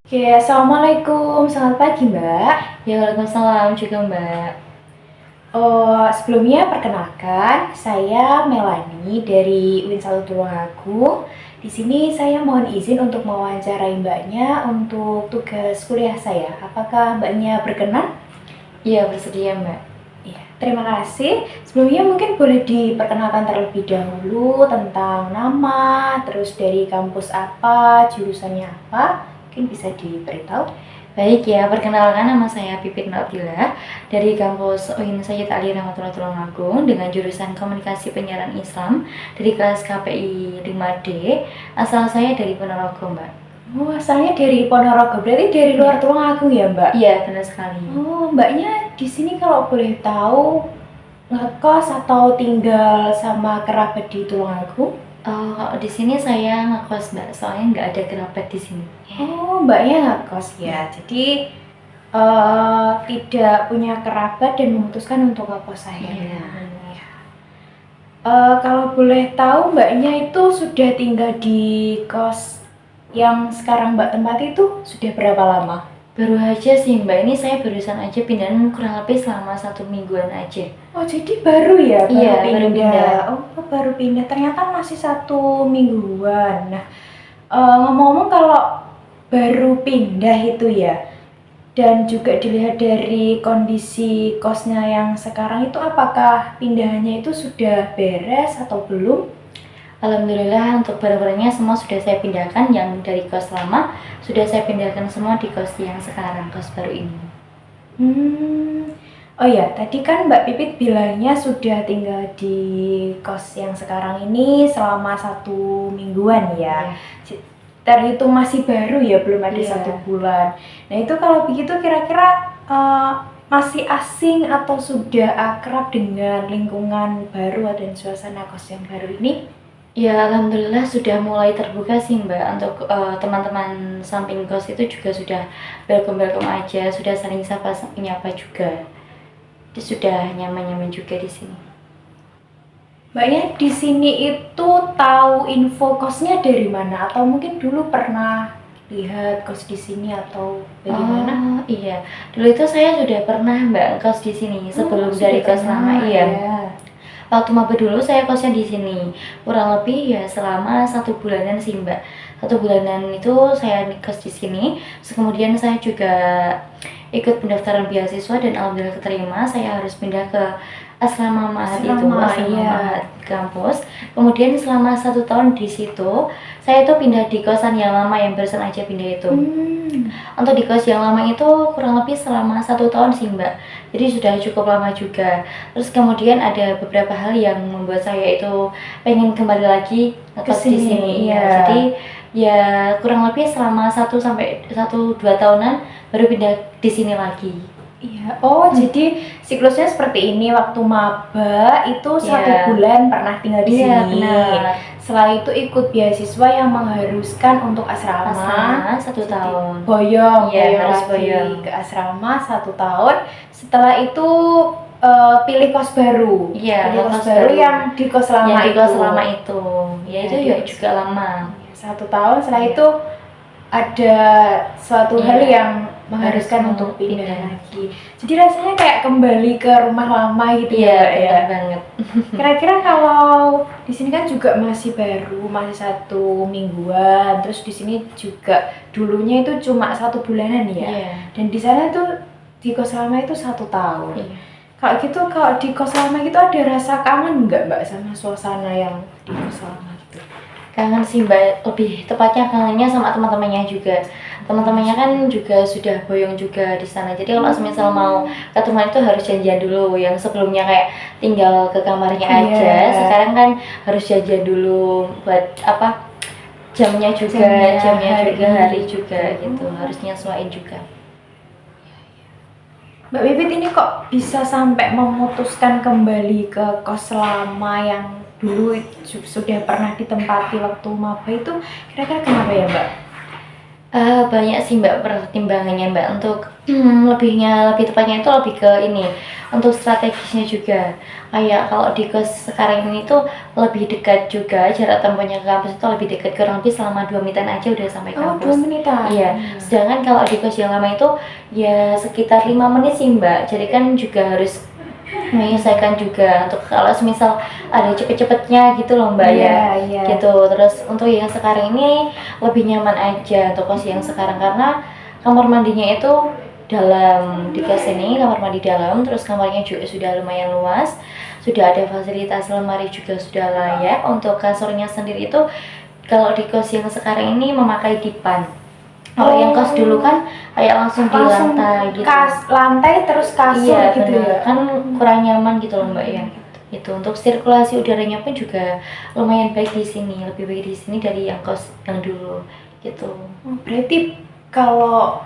Oke, Assalamualaikum, selamat pagi Mbak. Ya, waalaikumsalam juga Mbak. Sebelumnya perkenalkan, saya Melani dari UIN 1 Tulungagung. Di sini saya mohon izin untuk mewawancarai Mbaknya untuk tugas kuliah saya. Apakah Mbaknya berkenan? Iya, bersedia Mbak. Iya, terima kasih. Sebelumnya mungkin boleh diperkenalkan terlebih dahulu tentang nama, terus dari kampus apa, jurusannya apa, mungkin bisa diberitahu. Baik ya, perkenalkan nama saya Pipit Nabila dari kampus UIN Sayyid Ali Rahmatullah Tulungagung dengan jurusan Komunikasi Penyiaran Islam dari kelas KPI 5D. Asal saya dari Ponorogo Mbak. Oh, asalnya dari Ponorogo, berarti dari luar Tulungagung ya Mbak? Iya, benar sekali. Oh, Mbaknya di sini kalau boleh tahu ngekos atau tinggal sama kerabat di Tulungagung? Kalau di sini saya ngekos Mbak, soalnya nggak ada kerabat di sini. Oh, Mbaknya ngekos ya. Jadi tidak punya kerabat dan memutuskan untuk ngekos akhirnya. Iya. Kalau boleh tahu Mbaknya itu sudah tinggal di kos yang sekarang Mbak tempati itu sudah berapa lama? Baru aja sih Mbak, ini saya barusan aja pindahan kurang lebih selama 1 mingguan aja. Oh, jadi baru ya? Iya, baru pindah. Oh, baru pindah. Ternyata masih 1 mingguan. Nah, ngomong-ngomong kalau baru pindah itu ya, dan juga dilihat dari kondisi kosnya yang sekarang itu, apakah pindahannya itu sudah beres atau belum? Alhamdulillah untuk barang-barangnya semua sudah saya pindahkan, yang dari kos lama sudah saya pindahkan semua di kos yang sekarang, kos baru ini. Oh ya, tadi kan Mbak Pipit bilangnya sudah tinggal di kos yang sekarang ini selama 1 mingguan ya. Terhitung masih baru ya, belum ada Iya. 1 bulan. Nah itu kalau begitu kira-kira masih asing atau sudah akrab dengan lingkungan baru dan suasana kos yang baru ini? Ya alhamdulillah sudah mulai terbuka sih Mbak, untuk teman-teman samping kos itu juga sudah welcome aja, sudah saling sapa menyapa juga. Jadi sudah nyaman-nyaman juga di sini. Mbaknya di sini itu tahu info kosnya dari mana? Atau mungkin dulu pernah lihat kos di sini atau bagaimana? Oh iya, dulu itu saya sudah pernah Mbak kos di sini sebelum dari kos lama. Iya. Ya. Waktu maba dulu saya kosnya di sini kurang lebih ya selama 1 bulanan sih Mbak. 1 bulanan itu saya kos di sini. Terus kemudian saya juga ikut pendaftaran beasiswa dan alhamdulillah keterima. Saya harus pindah ke asrama Mahat Asrama, asrama iya. Mahat kampus. Kemudian selama 1 tahun di situ saya itu pindah di kosan yang lama yang barusan aja pindah itu. Untuk di kos yang lama itu kurang lebih selama 1 tahun sih Mbak, jadi sudah cukup lama juga. Terus kemudian ada beberapa hal yang membuat saya itu pengen kembali lagi ngekos di sini. iya. Jadi ya kurang lebih selama 1 sampai 1-2 tahunan baru pindah di sini lagi. Iya. Oh, jadi siklusnya seperti ini. Waktu maba itu 1 bulan pernah tinggal di Iya, sini. benar. Setelah itu ikut beasiswa yang mengharuskan untuk asrama. Asrama 1 Jadi tahun. boyong, Iya, harus lagi boyong. ke asrama 1 tahun. Setelah itu pilih kos baru. Iya, pilih kos kos baru baru. yang di kos lama Yang di itu. kos lama itu, ya itu Iya, ya di- juga lama. 1 tahun. Setelah Iya. itu ada suatu hal Iya. yang mengharuskan Harus untuk pindah pindah. lagi. Jadi rasanya kayak kembali ke rumah lama gitu Iya, ya, Mbak, ya. benar banget. Kira-kira kalau di sini kan juga masih baru, masih 1 mingguan. Terus di sini juga dulunya itu cuma 1 bulanan ya. Iya. Dan di sana tuh di kos lama itu 1 tahun. Iya. Kalau gitu, kalau di kos lama gitu ada rasa kangen nggak Mbak sama suasana yang di kos lama gitu? Kangen sih Mbak, lebih tepatnya kangennya sama teman-temannya juga. Teman-temannya kan juga sudah boyong juga di sana. Jadi kalau semisal mau ketemu itu harus janjian dulu. Yang sebelumnya kayak tinggal ke kamarnya aja, Iya. sekarang kan harus janjian dulu buat apa? Jamnya juga, Jamnya, hari juga gitu. Harus nyesuaiin juga. Mbak Bibit ini kok bisa sampai memutuskan kembali ke kos lama yang dulu sudah pernah ditempati waktu maba itu, kira-kira kenapa ya Mbak? Banyak sih Mbak pertimbangannya Mbak untuk lebih tepatnya itu lebih ke ini, untuk strategisnya juga. Kayak kalau di kos sekarang ini tuh lebih dekat juga, jarak tempuhnya ke kampus itu lebih dekat, kurang lebih selama 2 menitan aja udah sampai Oh, 2 kampus. menitan. Iya, sedangkan kalau di kos yang lama itu ya sekitar 5 menit sih Mbak. Jadi kan juga harus menyelesaikan juga untuk kalau semisal ada cepet-cepetnya gitu loh Mbak ya. Iya. Gitu. Terus untuk yang sekarang ini lebih nyaman aja untuk kos yang sekarang karena kamar mandinya itu dalam di kos ini, kamar mandi dalam, terus kamarnya juga sudah lumayan luas, sudah ada fasilitas lemari juga sudah layak. Untuk kasurnya sendiri itu kalau di kos yang sekarang ini memakai dipan. Kalau yang kos dulu kan kayak langsung di lantai gitu. Lantai terus kasur Iya, gitu bener. ya. Kan kurang nyaman gitu loh Mbak ya. Itu untuk sirkulasi udaranya pun juga lumayan baik di sini, lebih baik di sini dari yang kos yang dulu gitu. Oh, berarti kalau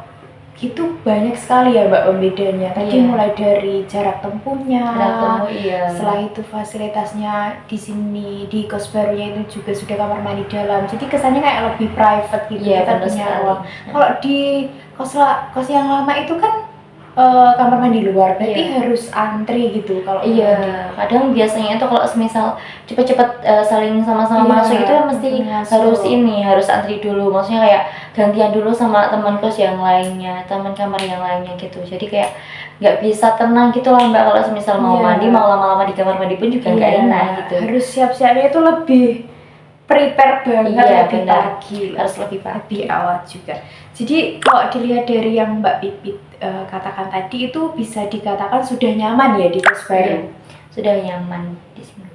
gitu banyak sekali ya Mbak pembedanya. Tadi Iya. mulai dari jarak tempuhnya, Iya. setelah itu fasilitasnya di sini di kos barunya itu juga sudah kamar mandi dalam. Jadi kesannya kayak lebih private gitu. Iya, Kita benar punya sekali. ruang. Kalau di kos yang lama itu kan kamar mandi luar, berarti Iya. harus antri gitu kalau mandi. Iya, kadang biasanya itu kalau semisal cepet-cepet saling sama-sama Iya, masuk itu mesti masuk. harus antri dulu. Maksudnya kayak gantian dulu sama teman kos yang lainnya, teman kamar yang lainnya gitu. Jadi kayak nggak bisa tenang gitu lah Mbak kalau semisal mau Iya. mandi, mau lama-lama di kamar mandi pun juga nggak enak gitu. Harus siap-siapnya itu lebih prepare banget, Iya, lebih benar. pagi, Harus lebih pagi. lebih awal juga. Jadi kalau dilihat dari yang Mbak Pipit katakan tadi itu bisa dikatakan sudah nyaman ya di kos baru. Iya, sudah nyaman di sini.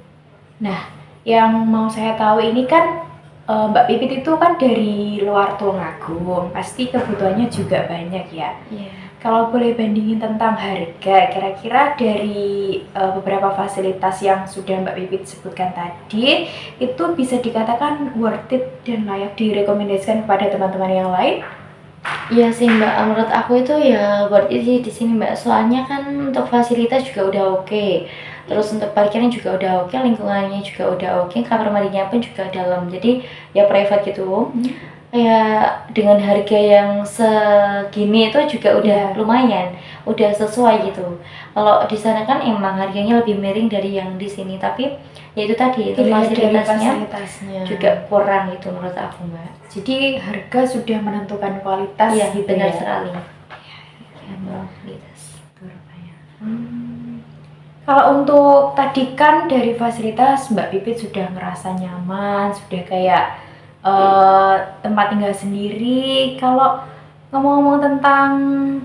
Nah, yang mau saya tahu ini kan Mbak Pipit itu kan dari luar Tulungagung, pasti kebutuhannya juga banyak ya. Iya. Kalau boleh bandingin tentang harga, kira-kira dari beberapa fasilitas yang sudah Mbak Pipit sebutkan tadi, itu bisa dikatakan worth it dan layak direkomendasikan kepada teman-teman yang lain? Iya sih Mbak, menurut aku itu ya worth it sih di sini Mbak. Soalnya kan untuk fasilitas juga udah oke. Terus untuk parkirnya juga udah oke, lingkungannya juga udah oke, kamar mandinya pun juga dalam. Jadi ya private gitu. Kayak dengan harga yang segini itu juga udah lumayan, udah sesuai gitu. Kalau di sana kan emang harganya lebih miring dari yang di sini, tapi ya itu tadi itu fasilitasnya juga kurang gitu menurut aku Mbak. Jadi harga sudah menentukan kualitas Iya, gitu benar ya. sekali. Ya, kualitas itu rupanya. Kalau untuk tadi kan dari fasilitas Mbak Pipit sudah ngerasa nyaman, sudah kayak tempat tinggal sendiri. Kalau ngomong-ngomong tentang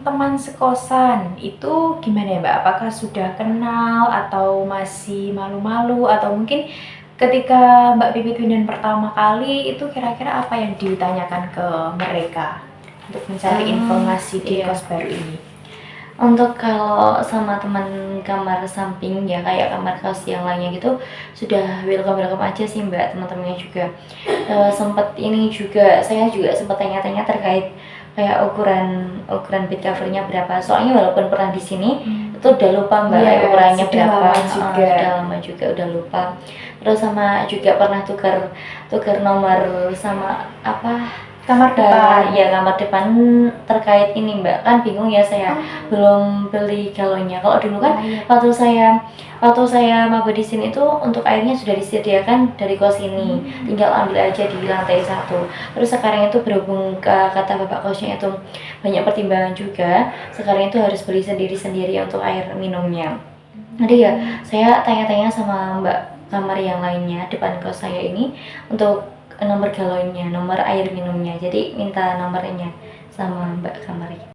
teman sekosan, itu gimana ya Mbak? Apakah sudah kenal atau masih malu-malu atau mungkin ketika Mbak Pipit pindah pertama kali itu kira-kira apa yang ditanyakan ke mereka untuk mencari informasi di iya. kos baru ini? Untuk kalau sama teman kamar samping ya kayak kamar kos yang lainnya gitu sudah welcome aja sih Mbak, teman-temannya juga. Sempat ini juga saya juga sempat tanya-tanya terkait kayak ukuran bed covernya berapa. Soalnya walaupun pernah di sini itu udah lupa Mbak Iya, ukurannya sudah berapa. lama juga. Sudah lama juga udah lupa. Terus sama juga pernah tukar nomor sama apa Kamar depan. ya kamar depan terkait ini Mbak, kan bingung ya saya belum beli galonnya. Kalau dulu kan waktu saya maba di sini tuh untuk airnya sudah disediakan dari kos ini, tinggal ambil aja di lantai 1. Terus sekarang itu berhubung ke kata bapak kosnya itu banyak pertimbangan juga, sekarang itu harus beli sendiri untuk air minumnya. Jadi ya saya tanya-tanya sama Mbak kamar yang lainnya depan kos saya ini untuk nomor galonnya, nomor air minumnya. Jadi minta nomornya sama Mbak kamarnya.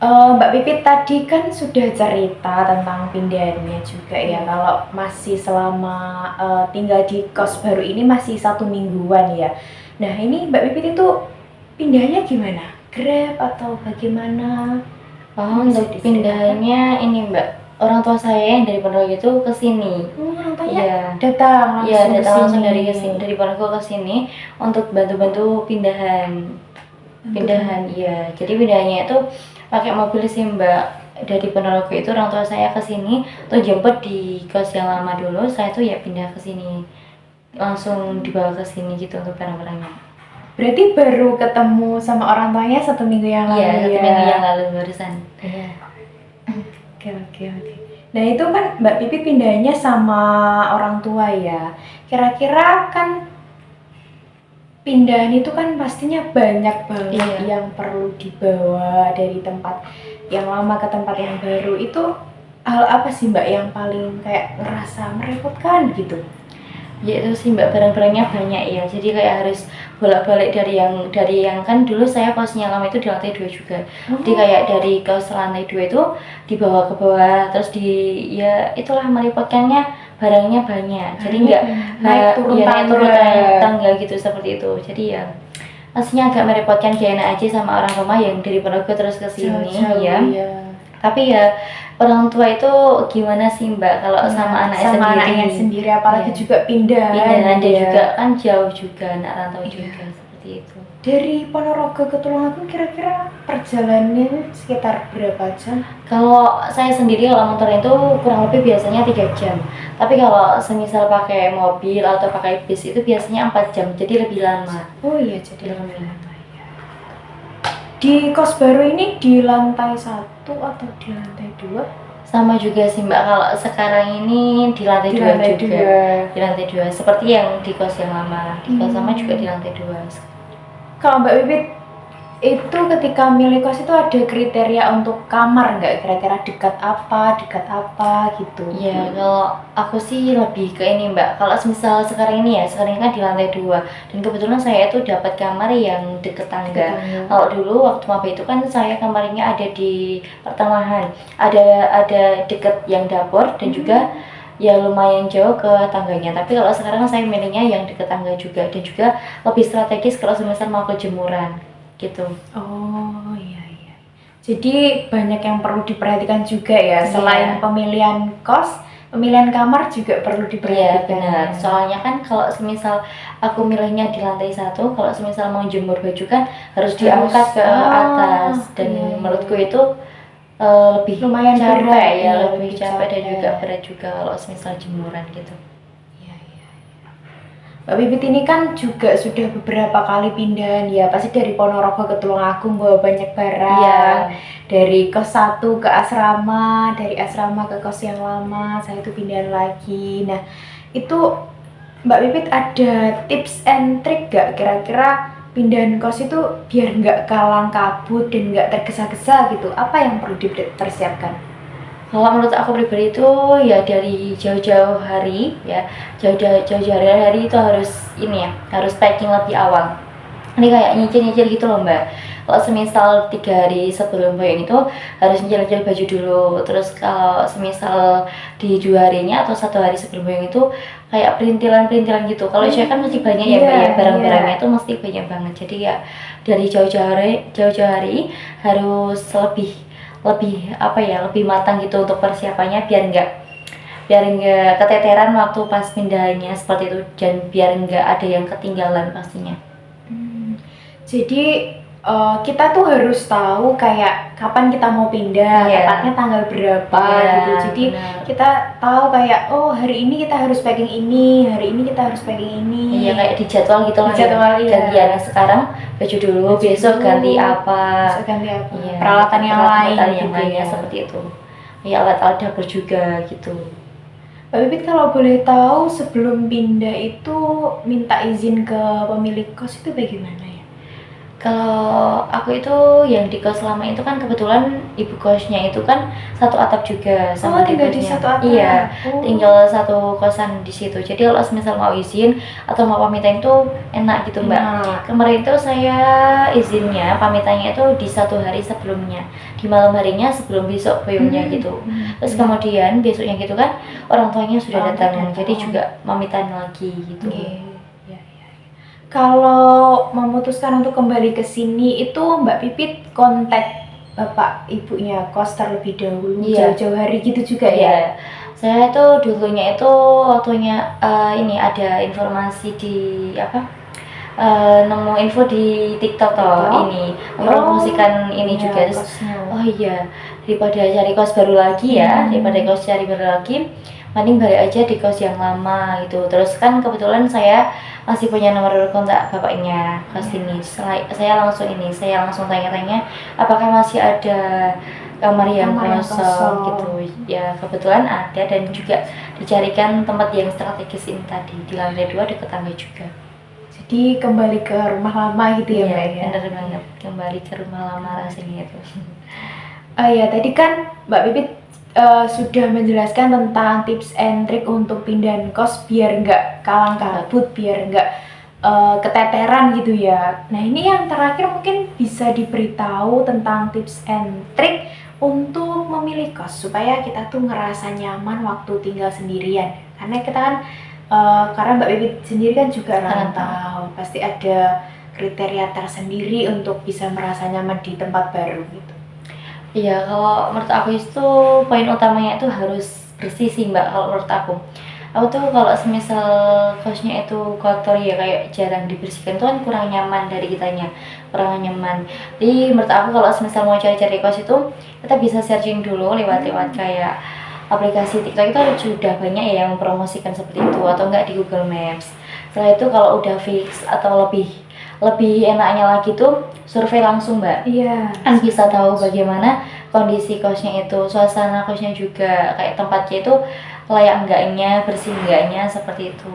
Mbak Pipit tadi kan sudah cerita tentang pindahannya juga ya. Kalau masih selama tinggal di kos baru ini masih 1 mingguan ya. Nah ini Mbak Pipit itu pindahnya gimana? Grab atau bagaimana? Untuk pindahnya ini Mbak, orang tua saya yang dari Ponorogo itu ke sini. Orang tuanya Iya. datang Langsung dari Ponorogo ke sini untuk bantu-bantu pindahan. Iya. Jadi pindahnya itu pakai mobil sih Mbak. Dari Ponorogo itu orang tua saya ke sini tuh jemput di kos yang lama dulu, saya tuh ya pindah ke sini. Langsung dibawa ke sini gitu untuk barang-barangnya. Berarti baru ketemu sama orang tuanya 1 minggu yang lalu. Iya, 1 minggu yang lalu barusan. Iya. Oke. Nah itu kan Mbak Pipit pindahnya sama orang tua ya. Kira-kira kan pindahan itu kan pastinya banyak banget yang perlu dibawa dari tempat yang lama ke tempat yang baru. Itu hal apa sih Mbak yang paling kayak ngerasa merepotkan gitu? Ya itu sih Mbak, barang-barangnya banyak ya, jadi kayak harus bolak-balik dari yang kan dulu saya kosnya lama itu di lantai 2 juga. Jadi kayak dari kos lantai 2 itu dibawa ke bawah, terus ya itulah merepotkannya, barangnya banyak, jadi nggak naik turun tangga gitu, seperti itu. Jadi ya pastinya agak merepotkan, gak enak aja sama orang rumah yang dari Ponorogo terus ke sini ya. Tapi ya orang tua itu gimana sih Mbak kalau sama anaknya sendiri apalagi juga pindah dan juga kan jauh juga, anak rantau juga, seperti itu. Dari Ponorogo ke Tulungagung kira-kira perjalanannya sekitar berapa jam? Kalau saya sendiri kalau motor itu kurang lebih biasanya 3 jam. Tapi kalau semisal pakai mobil atau pakai bis itu biasanya 4 jam, jadi lebih lama. Oh iya, jadi lebih lama. Di kos baru ini di lantai 1 atau di lantai 2? Sama juga sih Mbak, kalau sekarang ini di lantai 2 juga. Di lantai 2, seperti yang di kos yang lama. Di kos sama juga di lantai 2. Kalau Mbak Pipit itu ketika milih kos itu ada kriteria untuk kamar nggak? Kira-kira dekat apa gitu? Ya kalau aku sih lebih ke ini Mbak, kalau misal sekarang ini kan di lantai 2 dan kebetulan saya itu dapat kamar yang deket tangga. Kalau dulu waktu maba itu kan saya kamarnya ada di pertengahan, ada deket yang dapur dan juga ya lumayan jauh ke tangganya. Tapi kalau sekarang saya milihnya yang deket tangga juga, dan juga lebih strategis kalau misal mau ke jemuran gitu. Oh iya. Jadi banyak yang perlu diperhatikan juga ya. Selain pemilihan kos, pemilihan kamar juga perlu diperhatikan. Iya benar. Soalnya kan kalau semisal aku milihnya di lantai 1, kalau semisal mau jemur baju kan harus diangkat ke atas, dan menurutku itu lebih lumayan capek ya, lebih capek dan juga berat juga kalau semisal jemuran gitu. Mbak Pipit ini kan juga sudah beberapa kali pindahan ya, pasti dari Ponorogo ke Tulungagung bawa banyak barang. Dari kos 1 ke asrama, dari asrama ke kos yang lama, saya itu pindahan lagi. Nah itu Mbak Pipit ada tips and trick gak kira-kira pindahan kos itu biar nggak kalang kabut dan nggak tergesa-gesa gitu? Apa yang perlu dipersiapkan? Kalau menurut aku pribadi itu ya dari jauh-jauh hari ya, jauh-jauh hari itu harus packing lebih awal. Ini kayak nyicil gitu loh Mbak. Kalau semisal 3 hari sebelum boyong itu harus nyicil baju dulu. Terus kalau semisal di 2 harinya atau 1 hari sebelum boyong itu kayak perintilan gitu. Kalau saya kan mesti banyak ya Mbak ya, barang-barangnya itu mesti banyak banget. Jadi ya dari jauh-jauh hari harus lebih matang gitu untuk persiapannya, biar nggak keteteran waktu pas pindahannya seperti itu, dan biar nggak ada yang ketinggalan pastinya. Jadi kita tuh harus tahu kayak kapan kita mau pindah, tepatnya tanggal berapa gitu. Jadi kita tahu kayak hari ini kita harus packing ini, hari ini kita harus packing ini. Iya, kayak di jadwal gitu lah. Gantian sekarang baju dulu, besok ganti apa. Iya, peralatan yang lainnya seperti itu. Ya alat-alat dapur juga gitu. Mbak Pipit kalau boleh tahu sebelum pindah itu minta izin ke pemilik kos itu bagaimana ya? Kalau aku itu yang di kos lama itu kan kebetulan ibu kosnya itu kan satu atap juga sama tinggal di satu atap. Iya, tinggal satu kosan di situ. Jadi kalau misal mau izin atau mau pamitan itu enak gitu Mbak. Kemarin itu saya izinnya pamitannya itu di 1 hari sebelumnya, di malam harinya sebelum besok boyongnya gitu. Terus kemudian besoknya gitu kan orang tuanya sudah datang, jadi juga pamitan lagi gitu. Kalau memutuskan untuk kembali ke sini itu Mbak Pipit kontak bapak ibunya kos terlebih dahulu, jauh-jauh hari gitu juga ya? Saya itu dulunya itu waktunya ini ada informasi di nemu info di TikTok ini mempromosikan ini juga. Terus daripada cari kos baru lagi mending balik aja di kos yang lama gitu. Terus kan kebetulan saya masih punya nomor kontak bapaknya kos ini. Saya langsung tanya-tanya apakah masih ada kamar yang Kamar yang kosong kosong. gitu. Ya kebetulan ada, dan juga dicarikan tempat yang strategis ini tadi di lantai 2 dekat tangga juga. Jadi kembali ke rumah lama gitu ya Iya, Mbak ya. bener banget, kembali ke rumah lama rasanya itu. Ya tadi kan Mbak Pipit sudah menjelaskan tentang tips and trik untuk pindahan kos biar nggak kalang kabut, biar nggak keteteran gitu ya. Nah ini yang terakhir mungkin bisa diberitahu tentang tips and trik untuk memilih kos supaya kita tuh ngerasa nyaman waktu tinggal sendirian. Karena kita kan karena Mbak Pipit sendiri kan juga rantau, pasti ada kriteria tersendiri untuk bisa merasa nyaman di tempat baru gitu. Iya, kalau menurut aku itu poin utamanya itu harus bersih sih Mbak. Kalau menurut aku tuh kalau semisal kosnya itu kotor ya, kayak jarang dibersihkan, itu kan kurang nyaman dari kitanya, kurang nyaman. Jadi menurut aku kalau semisal mau cari-cari kos itu kita bisa searching dulu lewat kayak aplikasi TikTok, itu sudah banyak ya yang mempromosikan seperti itu, atau enggak di Google Maps. Setelah itu kalau udah fix atau lebih enaknya lagi tuh survei langsung Mbak. Iya. Kan bisa tahu bagaimana kondisi kosnya itu, suasana kosnya juga, kayak tempatnya itu layak enggaknya, bersih enggaknya, seperti itu.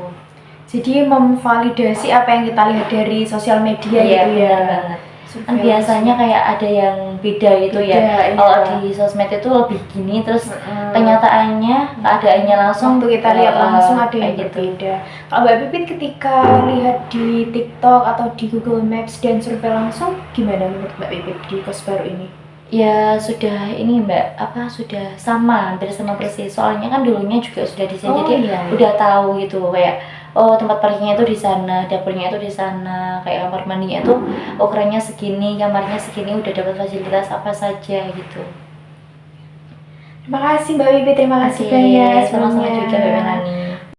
Jadi memvalidasi apa yang kita lihat dari sosial media Iya, gitu ya. benar banget. Kan biasanya kayak ada yang beda gitu Beda, ya. iya. Kalau di sosmed itu lebih gini, terus kenyataannya, keadaannya langsung waktu kita lihat langsung ada yang kayak gitu. berbeda. Kalau Mbak Pipit ketika lihat di TikTok atau di Google Maps dan survei langsung, gimana menurut Mbak Pipit di kos baru ini? Ya sudah ini Mbak, sudah sama, hampir sama persis. Soalnya kan dulunya juga sudah di sini, jadi iya. udah tahu gitu, kayak tempat parkirnya itu di sana, dapurnya itu di sana, kayak kamar mandinya itu ukurannya segini, kamarnya segini, udah dapat fasilitas apa saja gitu. Terima kasih Mbak Pipit, terima kasih Oke, banyak sama-sama sebelumnya. juga Mbak Melani.